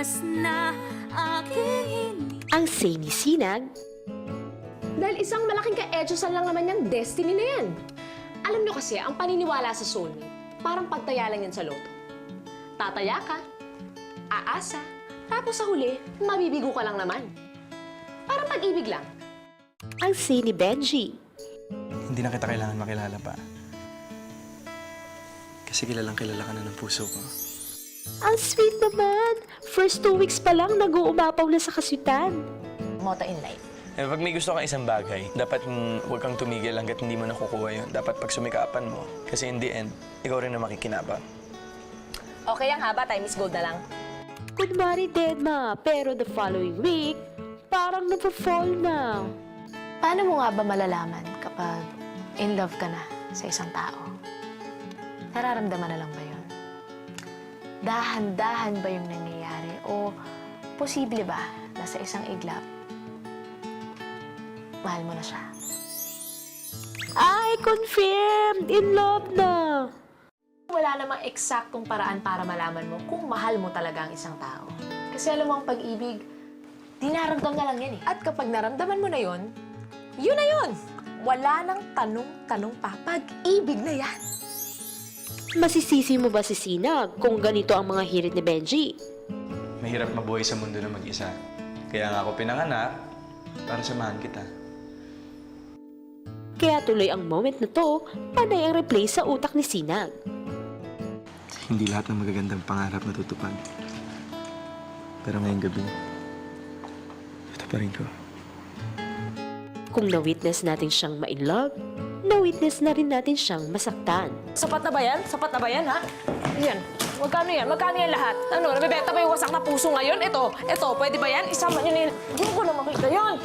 oras na aking Ang say ni Sinag, Dahil isang malaking ka-edyosan lang naman yung destiny na yan. Alam nyo kasi, ang paniniwala sa soulmate, parang pagtaya lang yan sa loto. Tataya ka, aasa, tapos sa huli, mabibigo ka lang naman. Parang pag-ibig lang. ang say ni Benji, Hindi na kita kailangan makilala pa. Kasi kilalang kilala ka na ng puso ko. ang sweet naman. First 2 weeks pa lang nag-uumapaw na sa kasutan. Motto in life. Pag may gusto kang isang bagay, dapat huwag kang tumigil hanggat hindi mo nakukuha yun. Dapat pag sumikapan mo. Kasi in the end, ikaw rin na makikinabang. Okay ang haba, time is gold na lang. Kunwari dead ma, pero the following week, parang napafall na. Paano mo nga ba malalaman kapag in love ka na sa isang tao? Nararamdaman na lang ba yun? Dahan-dahan ba yung nangyayari? O posible ba na sa isang iglap, mahal mo na siya? I confirmed! In love na! Wala namang eksaktong paraan para malaman mo kung mahal mo talaga ang isang tao. Kasi alam mo ang pag-ibig, dinaramdam na lang yan eh. At kapag naramdaman mo na yon, yun na yun! Wala nang tanong-tanong pa. Pag-ibig na yan. Masisisi mo ba si Sinag kung ganito ang mga hirit ni Benji? Mahirap mabuhay sa mundo na mag-isa. Kaya nga ako pinanganak para samahan kita. Kaya tuloy ang moment na to, panay ang replay sa utak ni Sinag. Hindi lahat ng magagandang pangarap natutupad. Pero ngayong gabi, ito pa rin ko. Kung na-witness natin siyang ma-inlove, na-witness na rin natin siyang masaktan. Sapat na ba yan? Sapat na ba yan, ha? Yan. Magkano yan? Magkano yan lahat? Ano, nabibenta ba yung wasak na puso ngayon? Ito, pwede ba yan? Isama nyo nila. Hindi ko na makita yun.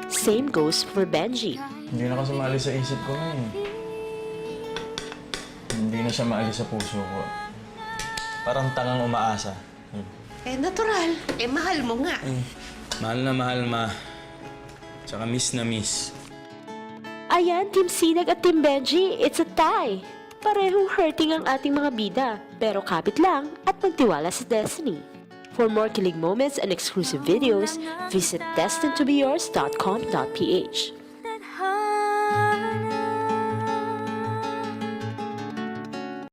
Same goes for Benji. Hindi na kasi maalis sa isip ko ngayon. Hindi na siya maalis sa puso ko. Parang tangang umaasa. Natural. Mahal mo nga. Mahal na mahal, ma. Tsaka miss na miss. Ayan, Team Sinag at Team Benji, it's a tie. Parehong hurting ang ating mga bida, pero kapit lang at magtiwala sa destiny. For more kilig moments and exclusive videos, visit destinedtobeyours.com.ph.